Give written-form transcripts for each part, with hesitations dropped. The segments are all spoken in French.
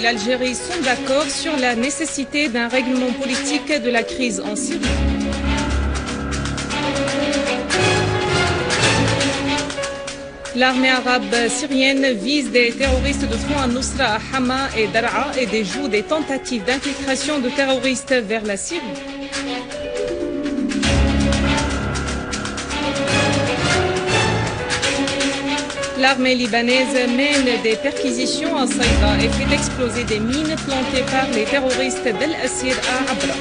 l'Algérie sont d'accord sur la nécessité d'un règlement politique de la crise en Syrie. L'armée arabe syrienne vise des terroristes de Front al-Nusra à Hama et Daraa et déjoue des tentatives d'infiltration de terroristes vers la Syrie. L'armée libanaise mène des perquisitions à Saïda et fait exploser des mines plantées par les terroristes d'El Assir à Abra.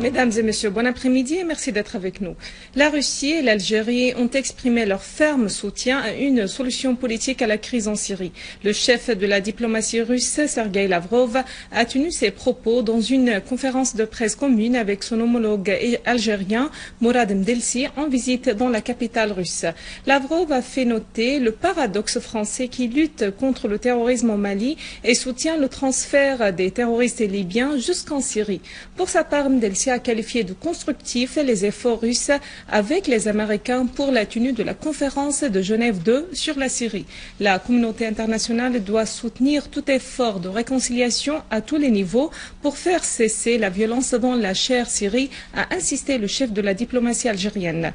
Mesdames et messieurs, bon après-midi et merci d'être avec nous. La Russie et l'Algérie ont exprimé leur ferme soutien à une solution politique à la crise en Syrie. Le chef de la diplomatie russe, Sergueï Lavrov, a tenu ses propos dans une conférence de presse commune avec son homologue algérien, Mourad Mdelsi, en visite dans la capitale russe. Lavrov a fait noter le paradoxe français qui lutte contre le terrorisme au Mali et soutient le transfert des terroristes libyens jusqu'en Syrie. Pour sa part, Mdelsi a qualifié de constructif les efforts russes avec les Américains pour la tenue de la conférence de Genève 2 sur la Syrie. La communauté internationale doit soutenir tout effort de réconciliation à tous les niveaux pour faire cesser la violence dans la chère Syrie, a insisté le chef de la diplomatie algérienne.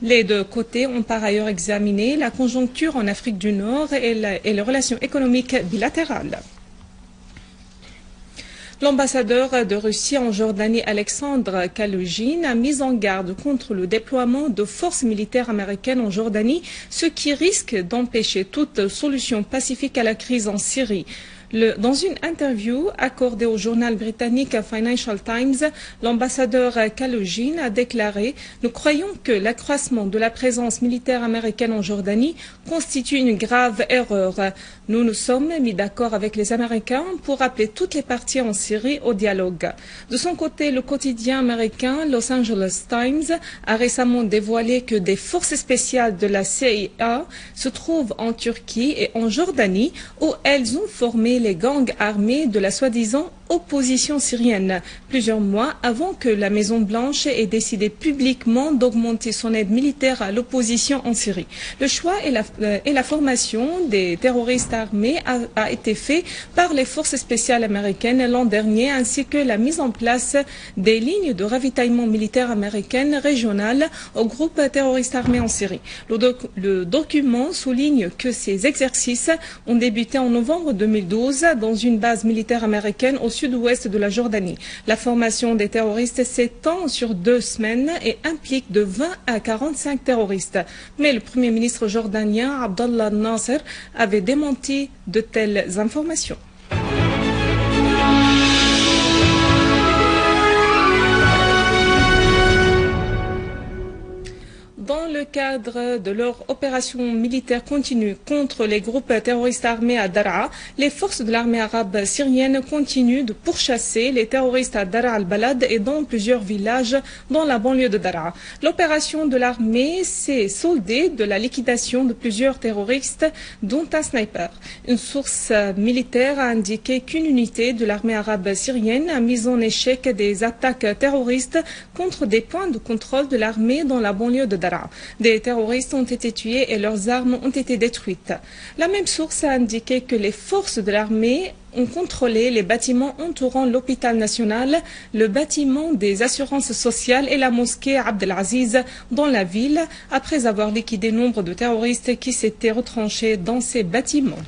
Les deux côtés ont par ailleurs examiné la conjoncture en Afrique du Nord et les relations économiques bilatérales. L'ambassadeur de Russie en Jordanie, Alexandre Kalugin, a mis en garde contre le déploiement de forces militaires américaines en Jordanie, ce qui risque d'empêcher toute solution pacifique à la crise en Syrie. Dans une interview accordée au journal britannique Financial Times, l'ambassadeur Kalugin a déclaré « Nous croyons que l'accroissement de la présence militaire américaine en Jordanie constitue une grave erreur. Nous nous sommes mis d'accord avec les Américains pour appeler toutes les parties en Syrie au dialogue. » De son côté, le quotidien américain Los Angeles Times a récemment dévoilé que des forces spéciales de la CIA se trouvent en Turquie et en Jordanie où elles ont formé les gangs armés de la soi-disant opposition syrienne, plusieurs mois avant que la Maison-Blanche ait décidé publiquement d'augmenter son aide militaire à l'opposition en Syrie. Le choix et la formation des terroristes armés a été fait par les forces spéciales américaines l'an dernier, ainsi que la mise en place des lignes de ravitaillement militaire américaines régionales aux groupes terroristes armés en Syrie. Le document souligne que ces exercices ont débuté en novembre 2012 dans une base militaire américaine au sud-ouest de la Jordanie. La formation des terroristes s'étend sur 2 semaines et implique de 20 à 45 terroristes. Mais le Premier ministre jordanien Abdallah Nasser avait démenti de telles informations. Dans le cadre de leur opération militaire continue contre les groupes terroristes armés à Daraa, les forces de l'armée arabe syrienne continuent de pourchasser les terroristes à Daraa al-Balad et dans plusieurs villages dans la banlieue de Daraa. L'opération de l'armée s'est soldée de la liquidation de plusieurs terroristes, dont un sniper. Une source militaire a indiqué qu'une unité de l'armée arabe syrienne a mis en échec des attaques terroristes contre des points de contrôle de l'armée dans la banlieue de Daraa. Des terroristes ont été tués et leurs armes ont été détruites. La même source a indiqué que les forces de l'armée ont contrôlé les bâtiments entourant l'hôpital national, le bâtiment des assurances sociales et la mosquée Abdelaziz dans la ville, après avoir liquidé nombre de terroristes qui s'étaient retranchés dans ces bâtiments.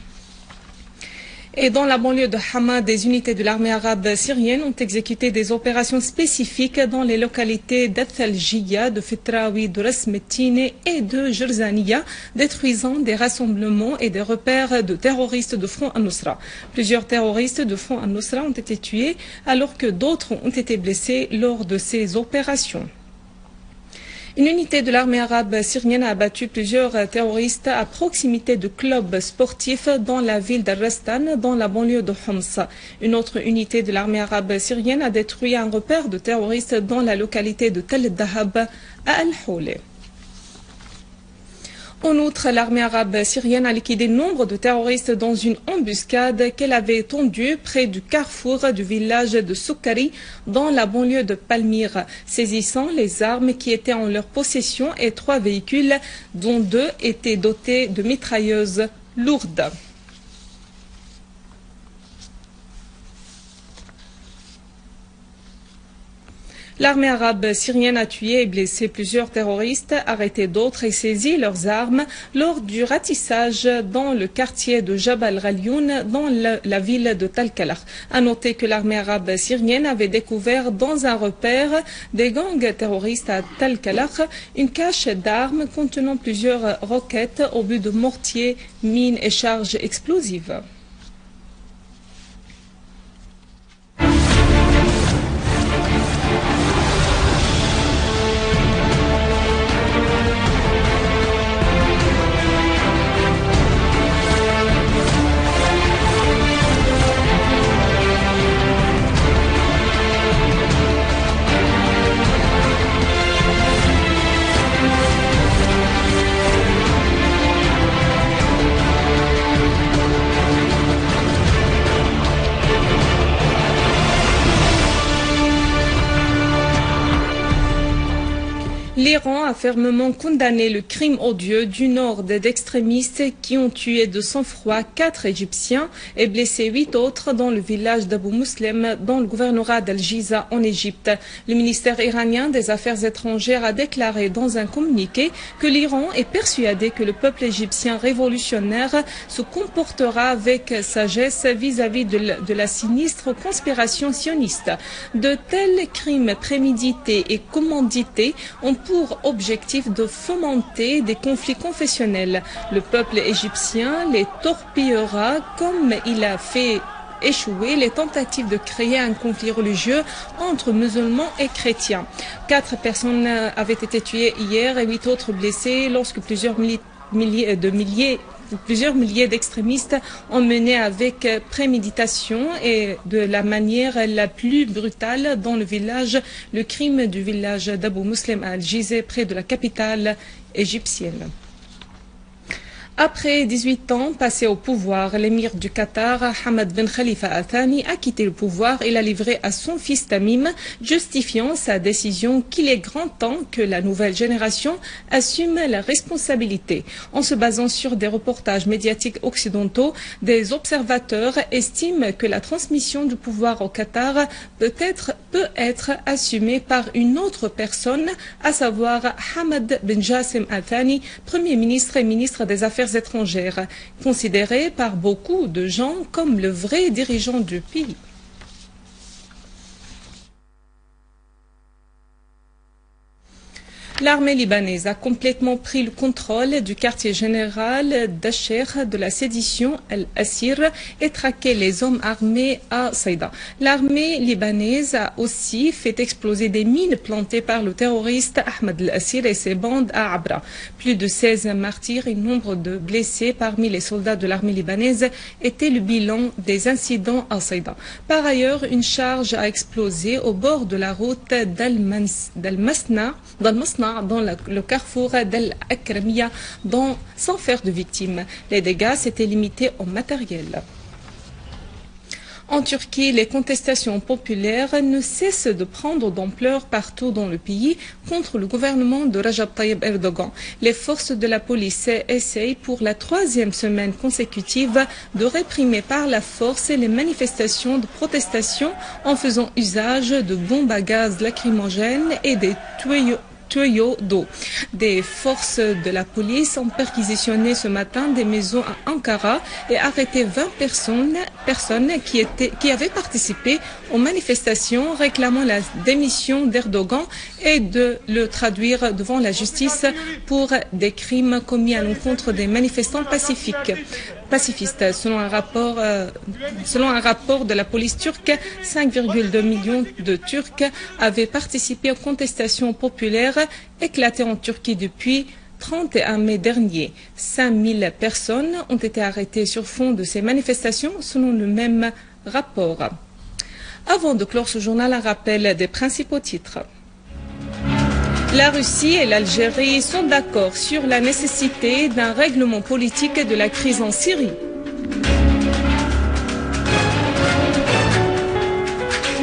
Et dans la banlieue de Hama, des unités de l'armée arabe syrienne ont exécuté des opérations spécifiques dans les localités d'Athaljiya, de Fitraoui, de Rasmetine et de Jerzaniya, détruisant des rassemblements et des repères de terroristes de Front al-Nusra. Plusieurs terroristes de Front al-Nusra ont été tués alors que d'autres ont été blessés lors de ces opérations. Une unité de l'armée arabe syrienne a abattu plusieurs terroristes à proximité de clubs sportifs dans la ville d'Al-Rastan, dans la banlieue de Homs. Une autre unité de l'armée arabe syrienne a détruit un repère de terroristes dans la localité de Tel Dahab à Al-Houlé. En outre, l'armée arabe syrienne a liquidé nombre de terroristes dans une embuscade qu'elle avait tendue près du carrefour du village de Soukari dans la banlieue de Palmyre, saisissant les armes qui étaient en leur possession et 3 véhicules, dont 2 étaient dotés de mitrailleuses lourdes. L'armée arabe syrienne a tué et blessé plusieurs terroristes, arrêté d'autres et saisi leurs armes lors du ratissage dans le quartier de Jabal Ghalioun dans la ville de Talkalar. À noter que l'armée arabe syrienne avait découvert dans un repère des gangs terroristes à Talkalar une cache d'armes contenant plusieurs roquettes au but de mortiers, mines et charges explosives. L'Iran a fermement condamné le crime odieux d'une horde d'extrémistes qui ont tué de sang-froid 4 Égyptiens et blessé 8 autres dans le village d'Abou Muslem dans le gouvernorat d'Al-Jiza en Égypte. Le ministère iranien des Affaires étrangères a déclaré dans un communiqué que l'Iran est persuadé que le peuple égyptien révolutionnaire se comportera avec sagesse vis-à-vis de la sinistre conspiration sioniste. De tels crimes prémédités et commandités ont pour objectif de fomenter des conflits confessionnels. Le peuple égyptien les torpillera comme il a fait échouer les tentatives de créer un conflit religieux entre musulmans et chrétiens. 4 personnes avaient été tuées hier et 8 autres blessées lorsque plusieurs milliers d'extrémistes ont mené avec préméditation et de la manière la plus brutale dans le village le crime du village d'Abou Muslem à Al-Jizé près de la capitale égyptienne. Après 18 ans passés au pouvoir, l'émir du Qatar, Hamad Ben Khalifa Al Thani, a quitté le pouvoir et l'a livré à son fils Tamim, justifiant sa décision qu'il est grand temps que la nouvelle génération assume la responsabilité. En se basant sur des reportages médiatiques occidentaux, des observateurs estiment que la transmission du pouvoir au Qatar peut être assumée par une autre personne, à savoir Hamad Ben Jassim Al Thani, Premier ministre et ministre des Affaires étrangères, considéré par beaucoup de gens comme le vrai dirigeant du pays. L'armée libanaise a complètement pris le contrôle du quartier général d'Acher de la sédition Al-Assir et traqué les hommes armés à Saïda. L'armée libanaise a aussi fait exploser des mines plantées par le terroriste Ahmed Al-Assir et ses bandes à Abra. Plus de 16 martyrs et nombre de blessés parmi les soldats de l'armée libanaise était le bilan des incidents à Saïda. Par ailleurs, une charge a explosé au bord de la route d'Al-Masna dans le carrefour d'Al-Akramiya sans faire de victimes. Les dégâts s'étaient limités au matériel. En Turquie, les contestations populaires ne cessent de prendre d'ampleur partout dans le pays contre le gouvernement de Recep Tayyip Erdogan. Les forces de la police essayent pour la 3e semaine consécutive de réprimer par la force les manifestations de protestation en faisant usage de bombes à gaz lacrymogènes et des tuyaux d'eau. Des forces de la police ont perquisitionné ce matin des maisons à Ankara et arrêté 20 personnes qui avaient participé aux manifestations réclamant la démission d'Erdogan et de le traduire devant la justice pour des crimes commis à l'encontre des manifestants pacifiques. pacifistes. Selon un rapport de la police turque, 5,2 millions de Turcs avaient participé aux contestations populaires éclatées en Turquie depuis 31 mai dernier. 5000 personnes ont été arrêtées sur fond de ces manifestations, selon le même rapport. Avant de clore ce journal, un rappel des principaux titres. La Russie et l'Algérie sont d'accord sur la nécessité d'un règlement politique de la crise en Syrie.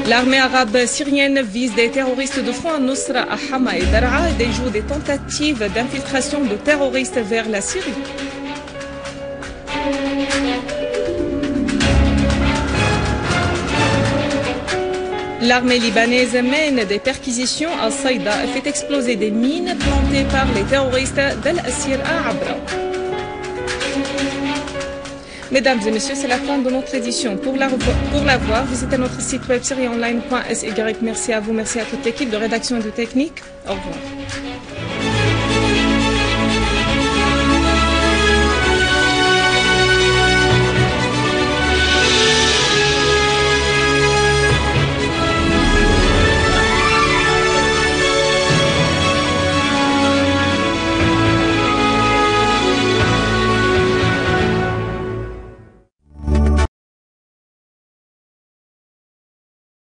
L'armée arabe syrienne vise des terroristes de Front al-Nusra à Hama et Daraa et déjoue des tentatives d'infiltration de terroristes vers la Syrie. L'armée libanaise mène des perquisitions à Saïda et fait exploser des mines plantées par les terroristes d'Al-Assir à Abra. Mesdames et messieurs, c'est la fin de notre édition. Pour la voir, visitez notre site web syriaonline.sy. Merci à vous, merci à toute l'équipe de rédaction et de technique. Au revoir.